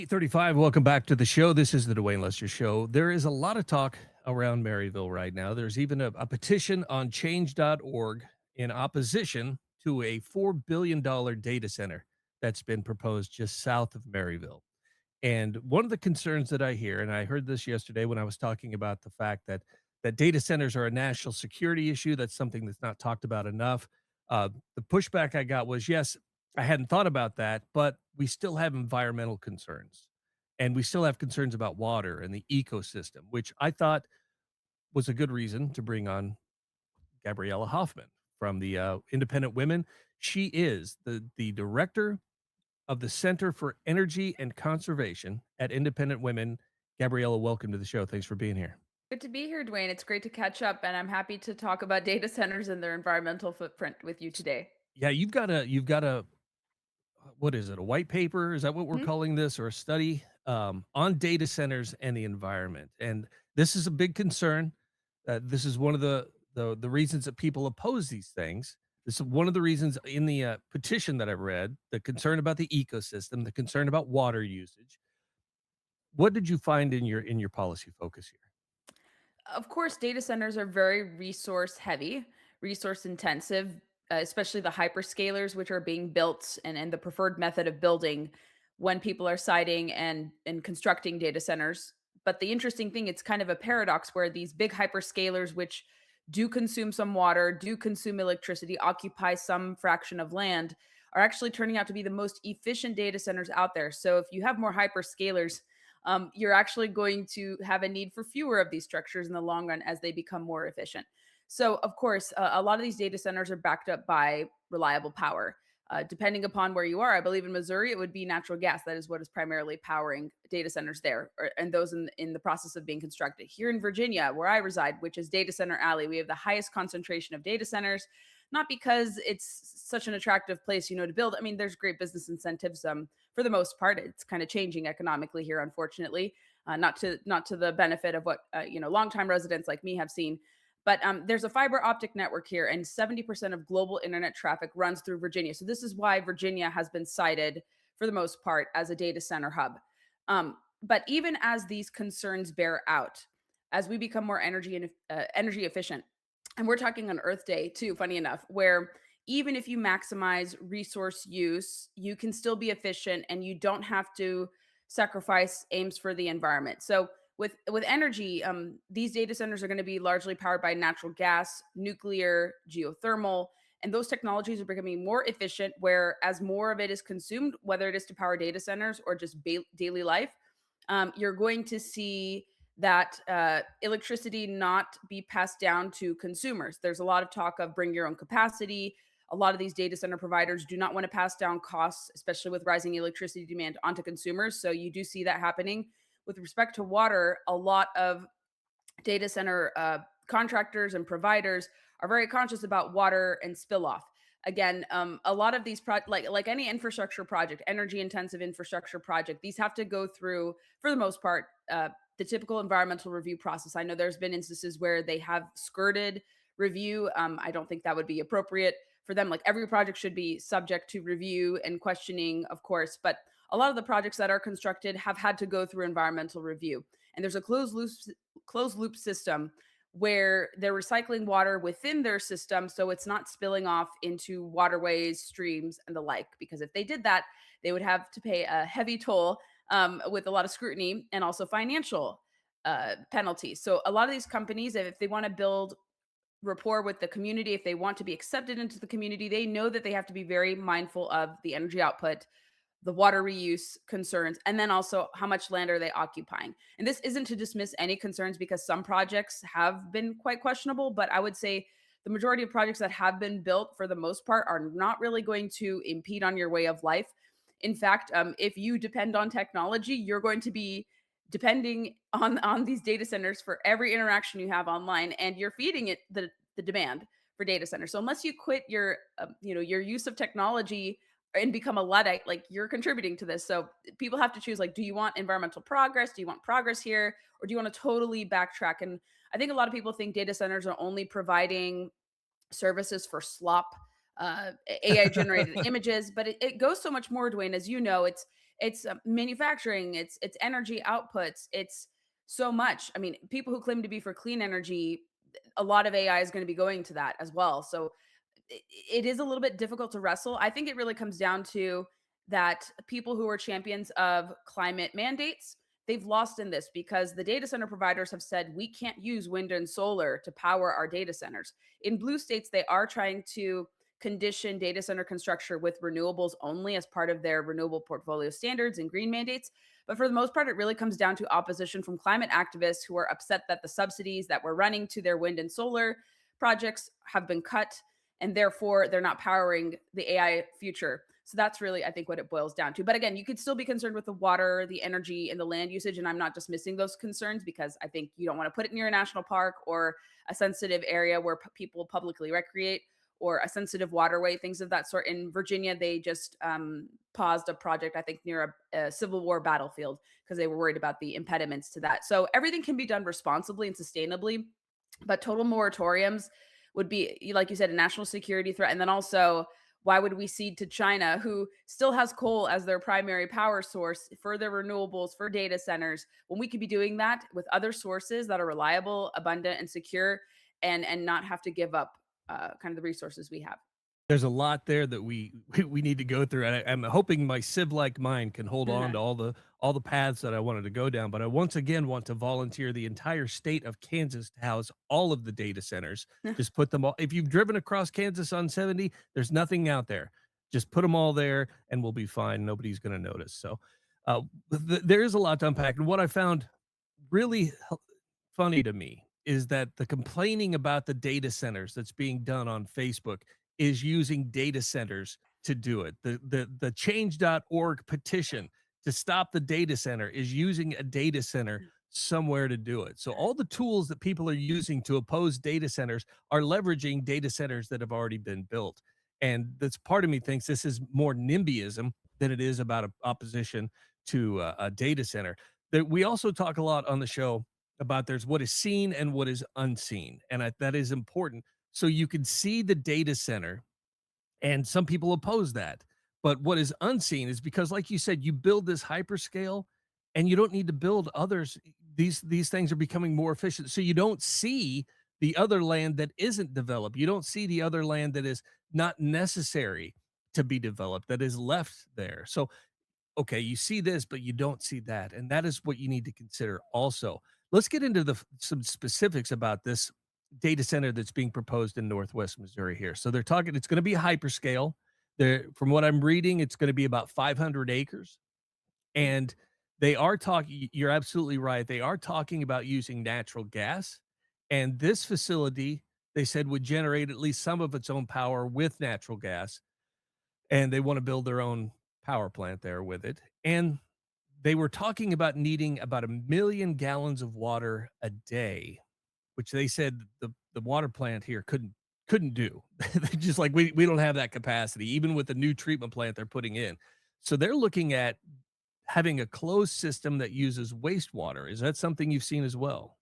8:35. Welcome back to the show. This is the Dwayne Lester Show. There is a lot of talk around Maryville right now. There's even a petition on change.org in opposition to a $4 billion data center that's been proposed just south of Maryville. And one of the concerns that I hear, and I heard this yesterday when I was talking about the fact that data centers are a national security issue. That's something that's not talked about enough. The pushback I got was, yes, I hadn't thought about that, but we still have environmental concerns, and we still have concerns about water and the ecosystem, which I thought was a good reason to bring on Gabriella Hoffman from the Independent Women. She is the director of the Center for Energy and Conservation at Independent Women. Gabriella, welcome to the show. Thanks for being here. Good to be here, Dwayne. It's great to catch up, and I'm happy to talk about data centers and their environmental footprint with you today. Yeah, you've got a what is it? A white paper? Is that what we're Mhm. calling this, or a study on data centers and the environment? And this is a big concern. This is one of the reasons that people oppose these things. This is one of the reasons in the petition that I've read. The concern about the ecosystem, the concern about water usage. What did you find in your policy focus here? Of course, data centers are very resource heavy, resource intensive, especially the hyperscalers, which are being built and the preferred method of building when people are siting and constructing data centers. But the interesting thing, it's kind of a paradox where these big hyperscalers, which do consume some water, do consume electricity, occupy some fraction of land, are actually turning out to be the most efficient data centers out there. So if you have more hyperscalers, you're actually going to have a need for fewer of these structures in the long run as they become more efficient. So, of course, a lot of these data centers are backed up by reliable power. Depending upon where you are, I believe in Missouri, it would be natural gas. That is what is primarily powering data centers there, and those in the process of being constructed. Here in Virginia, where I reside, which is Data Center Alley, we have the highest concentration of data centers. Not because it's such an attractive place, to build. I mean, there's great business incentives. For the most part, it's kind of changing economically here, unfortunately, not to the benefit of what longtime residents like me have seen. But there's a fiber optic network here, and 70% of global internet traffic runs through Virginia. So this is why Virginia has been cited for the most part as a data center hub. But even as these concerns bear out, as we become more energy efficient, and we're talking on Earth Day too, funny enough, where even if you maximize resource use, you can still be efficient and you don't have to sacrifice aims for the environment. So with energy, these data centers are going to be largely powered by natural gas, nuclear, geothermal, and those technologies are becoming more efficient. Where as more of it is consumed, whether it is to power data centers or just daily life, you're going to see that electricity not be passed down to consumers. There's a lot of talk of bring your own capacity. A lot of these data center providers do not want to pass down costs, especially with rising electricity demand onto consumers. So you do see that happening. With respect to water, a lot of data center contractors and providers are very conscious about water and spill off. Again, a lot of these like any infrastructure project, energy intensive infrastructure project, these have to go through, for the most part, the typical environmental review process. I know there's been instances where they have skirted review. I don't think that would be appropriate for them. Like every project should be subject to review and questioning, of course, but a lot of the projects that are constructed have had to go through environmental review. And there's a closed loop system where they're recycling water within their system so it's not spilling off into waterways, streams, and the like. Because if they did that, they would have to pay a heavy toll with a lot of scrutiny and also financial penalties. So a lot of these companies, if they want to build rapport with the community, if they want to be accepted into the community, they know that they have to be very mindful of the energy output, the water reuse concerns, and then also how much land are they occupying. And this isn't to dismiss any concerns because some projects have been quite questionable, but I would say the majority of projects that have been built for the most part are not really going to impede on your way of life. In fact, if you depend on technology, you're going to be depending on these data centers for every interaction you have online, and you're feeding it the demand for data centers. So unless you quit your use of technology and become a luddite, like you're contributing to this. So people have to choose, like, do you want environmental progress? Do you want progress here? Or do you want to totally backtrack? And I think a lot of people think data centers are only providing services for slop, AI generated images, but it goes so much more, Dwayne. As you know, it's manufacturing, it's energy outputs, it's so much. I mean, people who claim to be for clean energy, a lot of AI is going to be going to that as well. So it is a little bit difficult to wrestle. I think it really comes down to that people who are champions of climate mandates, they've lost in this because the data center providers have said we can't use wind and solar to power our data centers. In blue states, they are trying to condition data center construction with renewables only as part of their renewable portfolio standards and green mandates. But for the most part, it really comes down to opposition from climate activists who are upset that the subsidies that were running to their wind and solar projects have been cut, and therefore they're not powering the AI future. So that's really, I think, what it boils down to. But again, you could still be concerned with the water, the energy, and the land usage. And I'm not dismissing those concerns because I think you don't want to put it near a national park or a sensitive area where people publicly recreate or a sensitive waterway, things of that sort. In Virginia, they just paused a project, I think, near a Civil War battlefield because they were worried about the impediments to that. So everything can be done responsibly and sustainably, but total moratoriums would be, like you said, a national security threat. And then also, why would we cede to China, who still has coal as their primary power source for their renewables, for data centers, when we could be doing that with other sources that are reliable, abundant, and secure, and not have to give up kind of the resources we have? There's a lot there that we need to go through, and I'm hoping my sieve-like mind can hold on to all the paths that I wanted to go down, but I once again want to volunteer the entire state of Kansas to house all of the data centers. Just put them all if you've driven across Kansas on 70, there's nothing out there. Just put them all there, and we'll be fine. Nobody's gonna notice, so, there is a lot to unpack, and what I found really funny to me is that the complaining about the data centers that's being done on Facebook is using data centers to do it. The change.org petition to stop the data center is using a data center somewhere to do it. So all the tools that people are using to oppose data centers are leveraging data centers that have already been built. And that's part of me thinks this is more NIMBYism than it is about opposition to a data center. That we also talk a lot on the show about there's what is seen and what is unseen, and that is important. So you can see the data center, and some people oppose that. But what is unseen is because, like you said, you build this hyperscale, and you don't need to build others. These things are becoming more efficient, so you don't see the other land that isn't developed. You don't see the other land that is not necessary to be developed, that is left there. So okay, you see this, but you don't see that, and that is what you need to consider also. Let's get into some specifics about this data center that's being proposed in Northwest Missouri here. So they're talking it's gonna be a hyperscale. There from what I'm reading, it's gonna be about 500 acres, and they are talking you're absolutely right. They are talking about using natural gas, and this facility, they said, would generate at least some of its own power with natural gas, and they wanna build their own power plant there with it, and they were talking about needing about 1,000,000 gallons of water a day, which they said the water plant here couldn't do. They're just like, "We don't have that capacity," even with the new treatment plant they're putting in. So they're looking at having a closed system that uses wastewater. Is that something you've seen as well?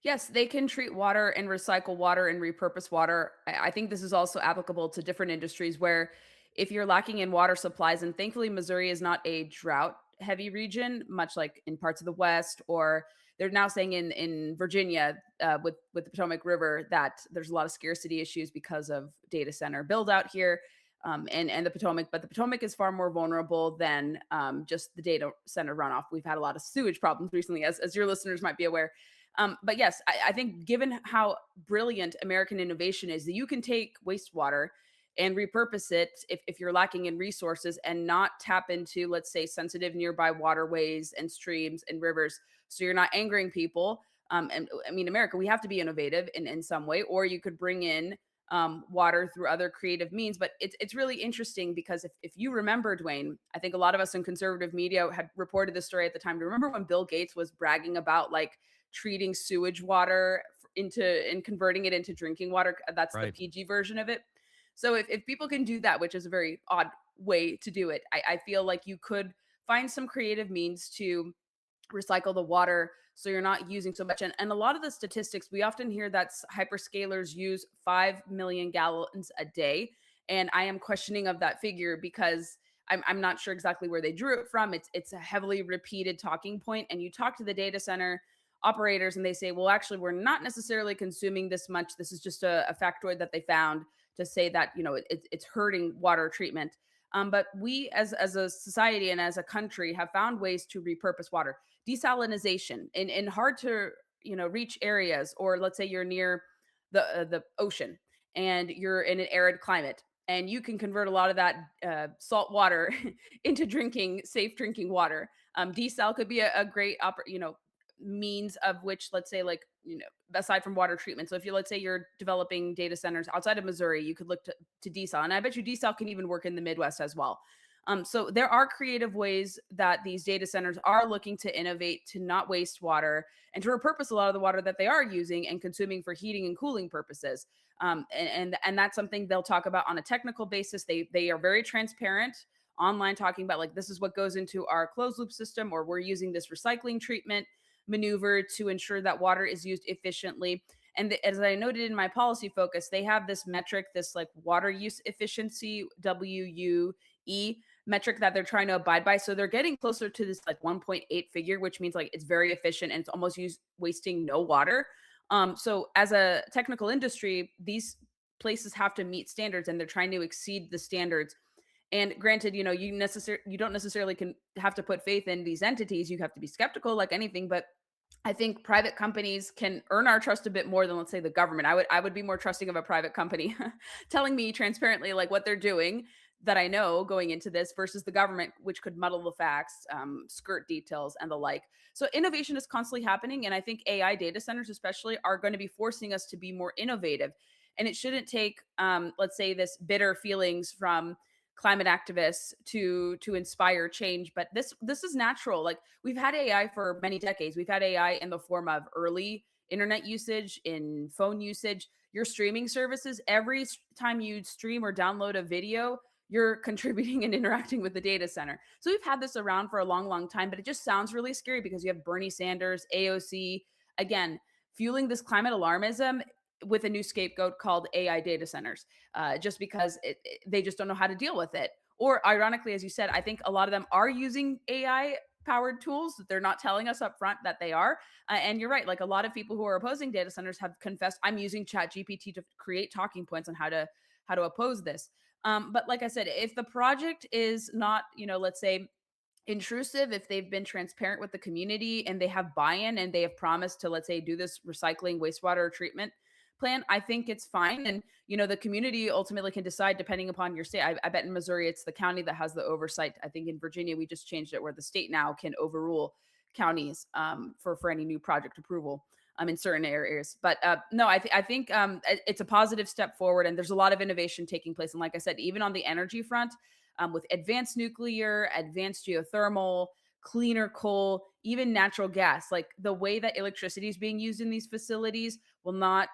Yes, they can treat water and recycle water and repurpose water. I think this is also applicable to different industries where if you're lacking in water supplies, and thankfully Missouri is not a drought heavy region, much like in parts of the West, or they're now saying in Virginia with the Potomac River that there's a lot of scarcity issues because of data center build out here. And the Potomac, but the Potomac is far more vulnerable than just the data center runoff. We've had a lot of sewage problems recently, as your listeners might be aware. But yes, I think given how brilliant American innovation is, that you can take wastewater and repurpose it if you're lacking in resources and not tap into, let's say, sensitive nearby waterways and streams and rivers. So you're not angering people. And I mean, America, we have to be innovative in some way, or you could bring in water through other creative means. But it's really interesting because if you remember, Dwayne, I think a lot of us in conservative media had reported this story at the time. Do you remember when Bill Gates was bragging about like treating sewage water into and converting it into drinking water? That's the Right. PG version of it. So if people can do that, which is a very odd way to do it, I feel like you could find some creative means to recycle the water so you're not using so much. And a lot of the statistics, we often hear that hyperscalers use 5 million gallons a day. And I am questioning of that figure because I'm not sure exactly where they drew it from. It's a heavily repeated talking point, and you talk to the data center operators and they say, well, actually, we're not necessarily consuming this much. This is just a factoid that they found to say that, it's hurting water treatment. But we as a society and as a country have found ways to repurpose water. Desalinization in hard to reach areas, or let's say you're near the ocean and you're in an arid climate, and you can convert a lot of that salt water into drinking safe drinking water. Desal could be a great means of which, let's say, like, aside from water treatment. So if you, let's say, you're developing data centers outside of Missouri, you could look to desal, and I bet you desal can even work in the Midwest as well. So there are creative ways that these data centers are looking to innovate to not waste water and to repurpose a lot of the water that they are using and consuming for heating and cooling purposes. And that's something they'll talk about on a technical basis. They are very transparent online, talking about, like, this is what goes into our closed loop system, or we're using this recycling treatment maneuver to ensure that water is used efficiently. And as I noted in my policy focus, they have this metric, this like water use efficiency, WUE metric, that they're trying to abide by. So they're getting closer to this like 1.8 figure, which means like it's very efficient and it's almost wasting no water. So as a technical industry, these places have to meet standards, and they're trying to exceed the standards. And granted, you don't necessarily can have to put faith in these entities. You have to be skeptical, like anything. But I think private companies can earn our trust a bit more than, let's say, the government. I would be more trusting of a private company telling me transparently like what they're doing, that I know going into this, versus the government, which could muddle the facts, skirt details, and the like. So innovation is constantly happening, and I think AI data centers, especially, are going to be forcing us to be more innovative. And it shouldn't take, let's say, this bitter feelings from climate activists to inspire change, but this is natural. Like, we've had AI for many decades. We've had AI in the form of early internet usage, in phone usage, your streaming services. Every time you stream or download a video, you're contributing and interacting with the data center. So we've had this around for a long, long time, but it just sounds really scary because you have Bernie Sanders, AOC, again, fueling this climate alarmism with a new scapegoat called AI data centers, just because they just don't know how to deal with it. Or ironically, as you said, I think a lot of them are using AI powered tools that they're not telling us up front that they are. And you're right, like, a lot of people who are opposing data centers have confessed, I'm using Chat GPT to create talking points on how to oppose this. But like I said, if the project is not, let's say, intrusive, if they've been transparent with the community and they have buy-in and they have promised to, let's say, do this recycling wastewater treatment plan, I think it's fine. And the community ultimately can decide depending upon your state. I bet in Missouri it's the county that has the oversight. I think in Virginia we just changed it where the state now can overrule counties, for any new project approval, in certain areas. But no, I think it's a positive step forward, and there's a lot of innovation taking place. And like I said, even on the energy front, with advanced nuclear, advanced geothermal, cleaner coal, even natural gas. Like, the way that electricity is being used in these facilities will not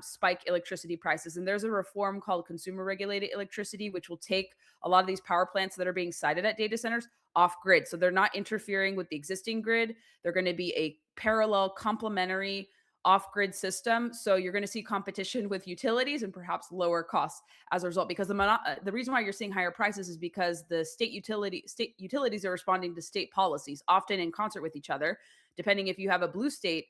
spike electricity prices. And there's a reform called consumer regulated electricity, which will take a lot of these power plants that are being sited at data centers off grid. So they're not interfering with the existing grid. They're going to be a parallel, complementary off grid system. So you're going to see competition with utilities and perhaps lower costs as a result, because the reason why you're seeing higher prices is because the state utilities are responding to state policies, often in concert with each other. Depending if you have a blue state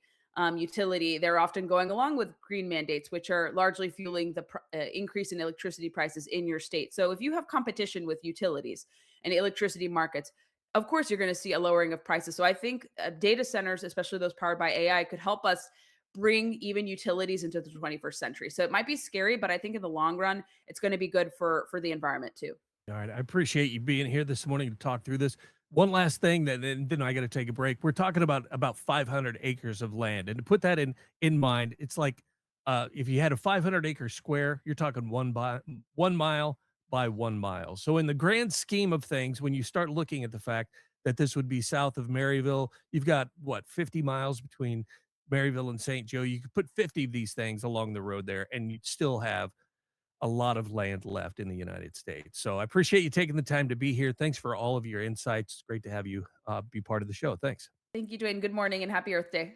utility, they're often going along with green mandates, which are largely fueling the increase in electricity prices in your state. So if you have competition with utilities and electricity markets, of course you're going to see a lowering of prices. So I think data centers, especially those powered by AI, could help us bring even utilities into the 21st century. So it might be scary, but I think in the long run, it's going to be good for the environment too. All right. I appreciate you being here this morning to talk through this. One last thing that then I got to take a break. We're talking about 500 acres of land. And to put that in mind, it's like if you had a 500 acre square, you're talking 1 mile by 1 mile. So in the grand scheme of things, when you start looking at the fact that this would be south of Maryville, you've got what, 50 miles between Maryville and St. Joe. You could put 50 of these things along the road there, and you'd still have a lot of land left in the United States. So I appreciate you taking the time to be here. Thanks for all of your insights. It's great to have you be part of the show. Thanks. Thank you, Dwayne. Good morning and happy Earth Day.